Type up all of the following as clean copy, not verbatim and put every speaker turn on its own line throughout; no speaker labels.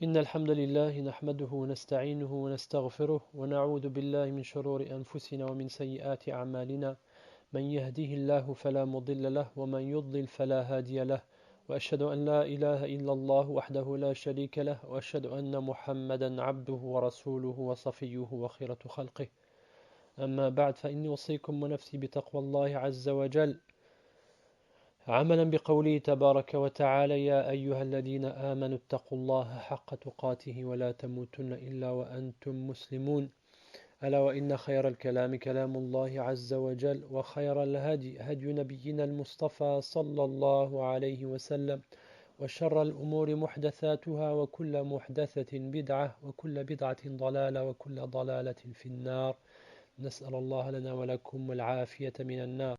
إن الحمد لله نحمده ونستعينه ونستغفره ونعوذ بالله من شرور أنفسنا ومن سيئات أعمالنا من يهده الله فلا مضل له ومن يضلل فلا هادي له وأشهد أن لا إله إلا الله وحده لا شريك له وأشهد أن محمدا عبده ورسوله وصفيه وخيرة خلقه أما بعد فإني أوصيكم ونفسي بتقوى الله عز وجل عملا بقوله تبارك وتعالى يا أيها الذين آمنوا اتقوا الله حق تقاته ولا تموتن إلا وأنتم مسلمون ألا وإن خير الكلام كلام الله عز وجل وخير الهدي هدي نبينا المصطفى صلى الله عليه وسلم وشر الأمور محدثاتها وكل محدثة بدعة وكل بدعة ضلالة وكل ضلالة في النار نسأل الله لنا ولكم العافية من النار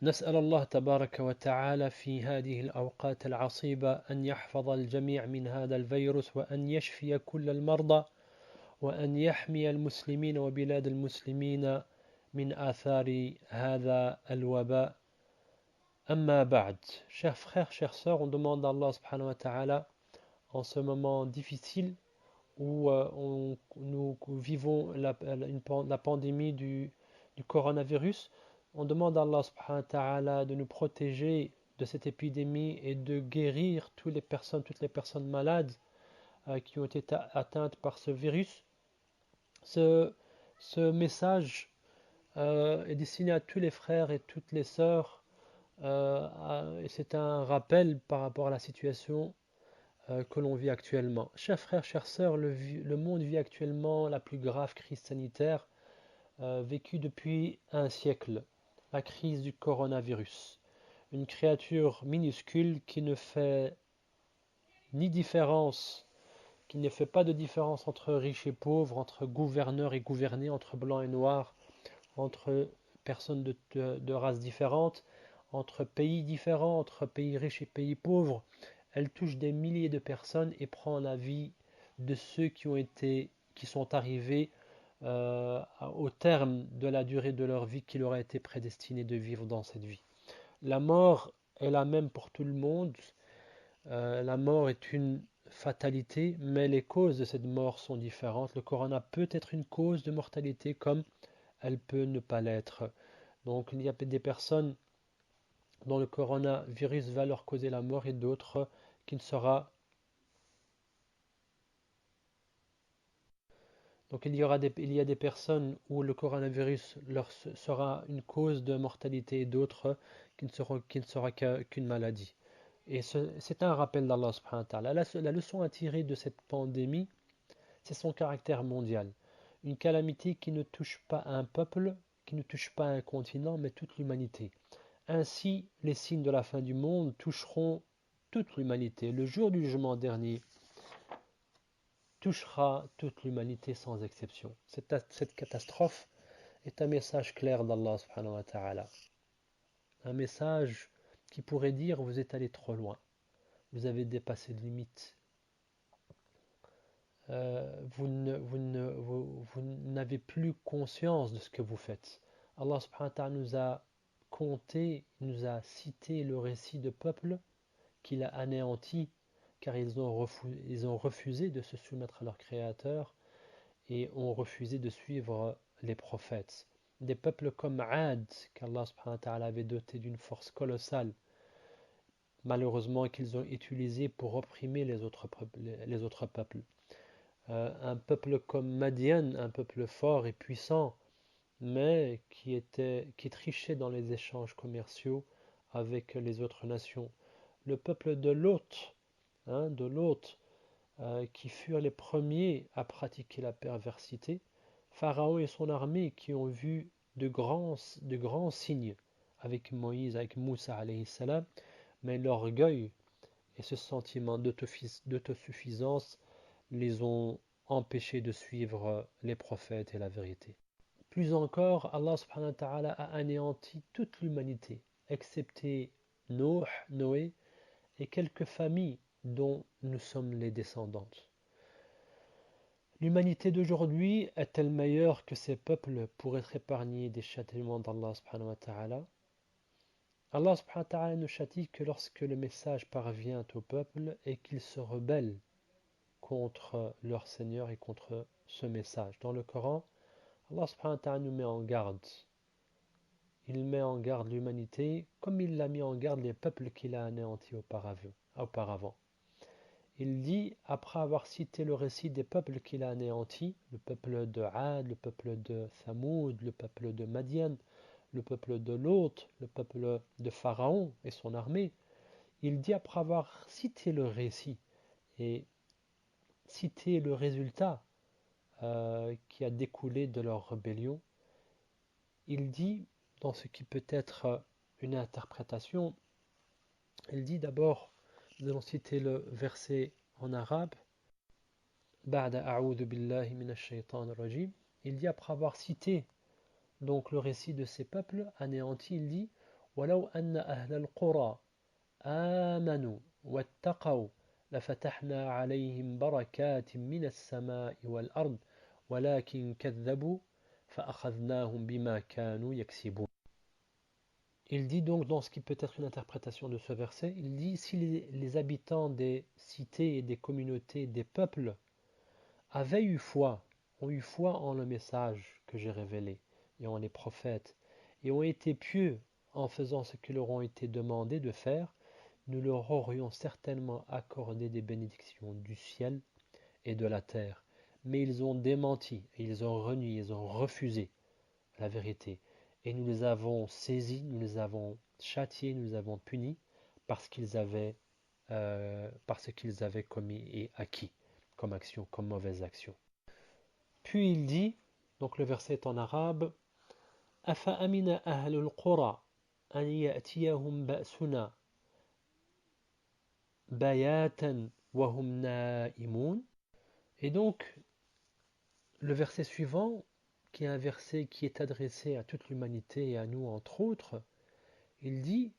نسأل الله تبارك وتعالى في هذه الأوقات العصيبة أن يحفظ الجميع من هذا الفيروس وأن يشفي كل المرضى وأن يحمي المسلمين وبلاد المسلمين من آثار هذا الوباء. Amma ba'd. Chers frères, chères sœurs, on demande à Allah subhanahu wa ta'ala en ce moment difficile où nous vivons la pandémie du coronavirus. On demande à Allah subhanahu wa ta'ala de nous protéger de cette épidémie et de guérir toutes les personnes malades qui ont été atteintes par ce virus. Ce message est destiné à tous les frères et toutes les sœurs et c'est un rappel par rapport à la situation que l'on vit actuellement. Chers frères, chères sœurs, le monde vit actuellement la plus grave crise sanitaire vécue depuis un siècle, la crise du coronavirus. Une créature minuscule qui ne fait ni différence, qui ne fait pas de différence entre riches et pauvres, entre gouverneurs et gouvernés, entre blancs et noirs, entre personnes de races différentes, entre pays différents, entre pays riches et pays pauvres. Elle touche des milliers de personnes et prend la vie de ceux qui sont arrivés au terme de la durée de leur vie qui leur a été prédestinée de vivre dans cette vie. La mort est la même pour tout le monde. La mort est une fatalité, mais les causes de cette mort sont différentes. Le corona peut être une cause de mortalité comme elle peut ne pas l'être. Donc il y a des personnes dont le coronavirus va leur causer la mort et d'autres qui ne sera. Donc il y a des personnes où le coronavirus leur sera une cause de mortalité et d'autres qui ne sera qu'une maladie. Et c'est un rappel d'Allah subhanahu wa ta'ala. La leçon à tirer de cette pandémie, c'est son caractère mondial. Une calamité qui ne touche pas un peuple, qui ne touche pas un continent, mais toute l'humanité. Ainsi, les signes de la fin du monde toucheront toute l'humanité. Le jour du jugement dernier touchera toute l'humanité sans exception. Cette catastrophe est un message clair d'Allah subhanahu wa ta'ala. Un message qui pourrait dire vous êtes allé trop loin, vous avez dépassé les limites, vous n'avez plus conscience de ce que vous faites. Allah subhanahu wa ta'ala nous a compté, nous a cité le récit de peuples qu'il a anéantis car ils ont refusé de se soumettre à leur créateur et ont refusé de suivre les prophètes. Des peuples comme Ad, qu'Allah subhanahu wa ta'ala avait doté d'une force colossale, malheureusement qu'ils ont utilisé pour opprimer les autres peuples. Un peuple comme Madian, un peuple fort et puissant, mais qui trichait dans les échanges commerciaux avec les autres nations. Le peuple de Lot, qui furent les premiers à pratiquer la perversité, Pharaon et son armée qui ont vu de grands signes avec Moïse, avec Moussa alayhi salam, mais l'orgueil et ce sentiment d'autosuffisance les ont empêchés de suivre les prophètes et la vérité. Plus encore, Allah subhanahu wa ta'ala a anéanti toute l'humanité, excepté Noé et quelques familles dont nous sommes les descendantes. L'humanité d'aujourd'hui est-elle meilleure que ces peuples pour être épargnés des châtiments d'Allah subhanahu wa ta'ala? Allah subhanahu wa ta'ala ne châtie que lorsque le message parvient au peuple et qu'il se rebelle contre leur Seigneur et contre ce message. Dans le Coran, Allah subhanahu wa ta'ala nous met en garde. Il met en garde l'humanité comme il l'a mis en garde les peuples qu'il a anéantis auparavant. Il dit, après avoir cité le récit des peuples qu'il a anéantis, le peuple de Ad, le peuple de Thamoud, le peuple de Madian, le peuple de Lot, le peuple de Pharaon et son armée, il dit, après avoir cité le récit et cité le résultat qui a découlé de leur rébellion, il dit, dans ce qui peut être une interprétation, il dit d'abord, nous allons citer le verset en arabe, بعد أعوذ بالله من الشيطان الرجيم. Il dit après avoir cité donc le récit de ces peuples anéantis, il dit ولو أن أهل القرى آمنوا واتقوا لفتحنا عليهم بركات من السماء والأرض ولكن كذبوا فأخذناهم بما كانوا يكسبون. Il dit donc dans ce qui peut être une interprétation de ce verset, il dit si les habitants des cités et des communautés, des peuples avaient eu foi, ont eu foi en le message que j'ai révélé et en les prophètes, et ont été pieux en faisant ce qui leur ont été demandé de faire, nous leur aurions certainement accordé des bénédictions du ciel et de la terre. Mais ils ont démenti, et ils ont renié, ils ont refusé la vérité. Et nous les avons saisis, nous les avons châtiés, nous les avons punis parce qu'ils avaient commis et acquis comme action, comme mauvaise action. Puis il dit, donc le verset est en arabe, أَفَأَمِنَ أَهْلُ الْقُرَى أَنْ يَأْتِيَهُمْ بَأْسُنَا بَيَاتًا وَهُمْ نَائِمُونَ. Et donc, le verset suivant, qui est un verset qui est adressé à toute l'humanité et à nous entre autres, il dit,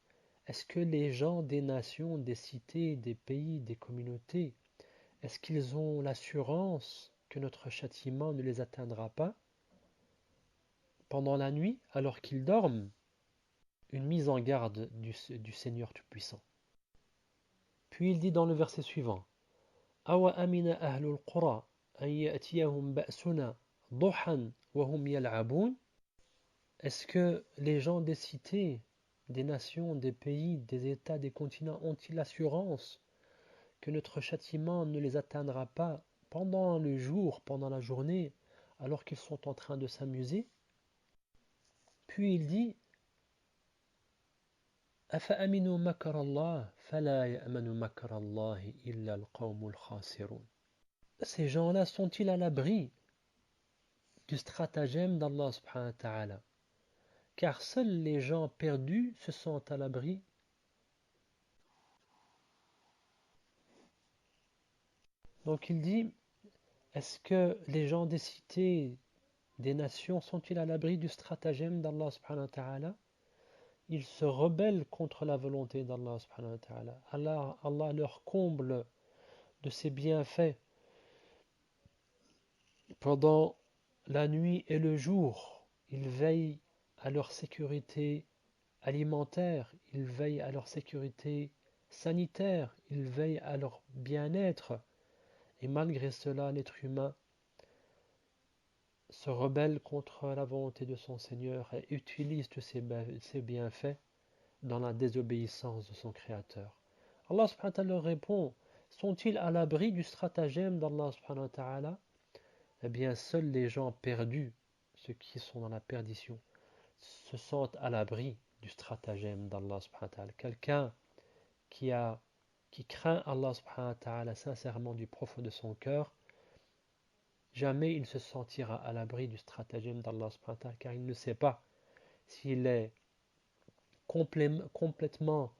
est-ce que les gens des nations, des cités, des pays, des communautés, est-ce qu'ils ont l'assurance que notre châtiment ne les atteindra pas pendant la nuit alors qu'ils dorment? Une mise en garde du Seigneur Tout-Puissant. Puis il dit dans le verset suivant, Awa amina ahlul qura an ya'tiyahum ba'suna duhan wa hum yal'abun. Est-ce que les gens des cités, des nations, des pays, des États, des continents ont-ils l'assurance que notre châtiment ne les atteindra pas pendant le jour, pendant la journée, alors qu'ils sont en train de s'amuser? Puis il dit أفأمنوا مكر الله فلا يأمن مكر الله إلا القوم الخاسرون. Ces gens-là sont-ils à l'abri du stratagème d'Allah subhanahu wa ta'ala? Car seuls les gens perdus se sentent à l'abri. Donc il dit, est-ce que les gens des cités, des nations sont-ils à l'abri du stratagème d'Allah subhanahu wa ta'ala? Ils se rebellent contre la volonté d'Allah subhanahu wa ta'ala. Allah leur comble de ses bienfaits pendant la nuit et le jour. Ils veillent à leur sécurité alimentaire, ils veillent à leur sécurité sanitaire, ils veillent à leur bien-être. Et malgré cela, l'être humain se rebelle contre la volonté de son Seigneur et utilise tous ses bienfaits dans la désobéissance de son Créateur. Allah subhanahu wa ta'ala leur répond, sont-ils à l'abri du stratagème d'Allah subhanahu wa ta'ala? Eh bien, seuls les gens perdus, ceux qui sont dans la perdition, se sentent à l'abri du stratagème d'Allah subhanahu wa ta'ala. Quelqu'un qui craint Allah subhanahu wa ta'ala sincèrement du profond de son cœur, jamais il ne se sentira à l'abri du stratagème d'Allah subhanahu wa ta'ala, car il ne sait pas s'il est complètement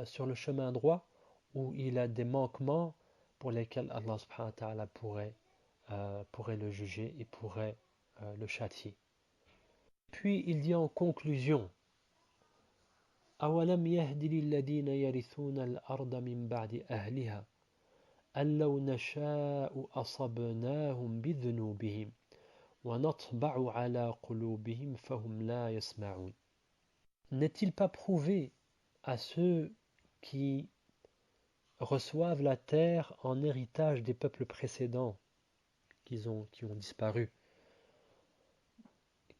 sur le chemin droit ou il a des manquements pour lesquels Allah subhanahu wa ta'ala pourrait le juger et pourrait le châtier. Puis il dit en conclusion, أَوَلَمْ يَهْدِ لِلَّذِينَ يَرِثُونَ الْأَرْضَ مِنْ بَعْدِ أَهْلِهَا أَنْ لَوْ نَشَاءُ أَصَبْنَاهُمْ بِذُنُوبِهِمْ وَنَطْبَعُ عَلَى قُلُوبِهِمْ فَهُمْ لَا يَسْمَعُونَ. N'est-il pas prouvé à ceux qui reçoivent la terre en héritage des peuples précédents qui ont disparu.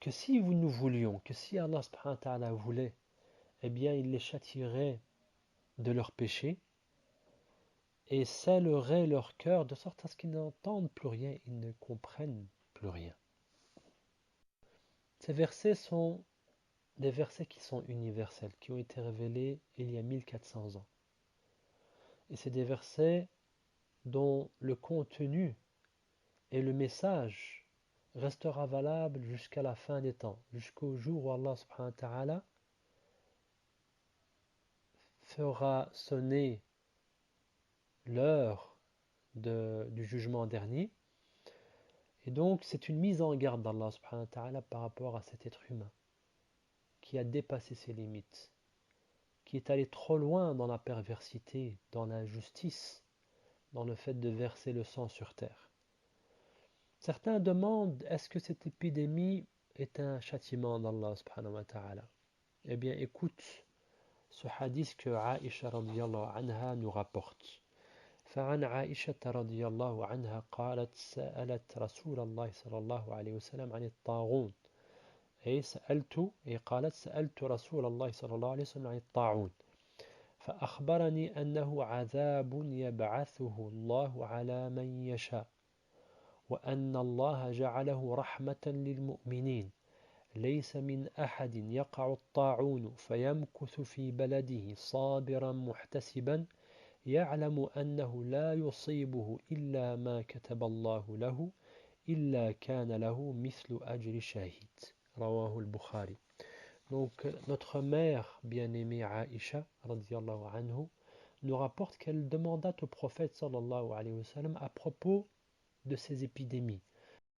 Que si nous voulions, que si Allah subhanahu wa ta'ala voulait, eh bien il les châtierait de leurs péchés et scellerait leur cœur de sorte à ce qu'ils n'entendent plus rien, ils ne comprennent plus rien. Ces versets sont des versets qui sont universels, qui ont été révélés il y a 1400 ans. Et c'est des versets dont le contenu et le message restera valable jusqu'à la fin des temps, jusqu'au jour où Allah subhanahu wa ta'ala fera sonner l'heure du jugement dernier. Et donc c'est une mise en garde d'Allah subhanahu wa ta'ala par rapport à cet être humain qui a dépassé ses limites, qui est allé trop loin dans la perversité, dans l'injustice, dans le fait de verser le sang sur terre. Certains demandent, est-ce que cette épidémie est un châtiment d'Allah subhanahu wa ta'ala? Eh bien écoute ce hadith que Aïcha radiyallahu anha nous rapporte. فعن عائشة رضي الله عنها قالت سألت رسول الله صلى الله عليه وسلم عن الطاعون قالت سألت رسول الله صلى الله عليه وسلم عن الطاعون فأخبرني أنه عذاب يبعثه الله على من يشاء وأن الله جعله رحمة للمؤمنين ليس من أحد يقع الطاعون فيمكث في بلده صابرا محتسبا يعلم أنه لا يصيبه إلا ما كتب الله له إلا كان له مثل أجر شاهد رواه البخاري. Donc notre mère bien-aimée Aïcha radiyallahu anhu nous rapporte qu'elle demanda au prophète sallallahu alayhi wa sallam à propos de ces épidémies.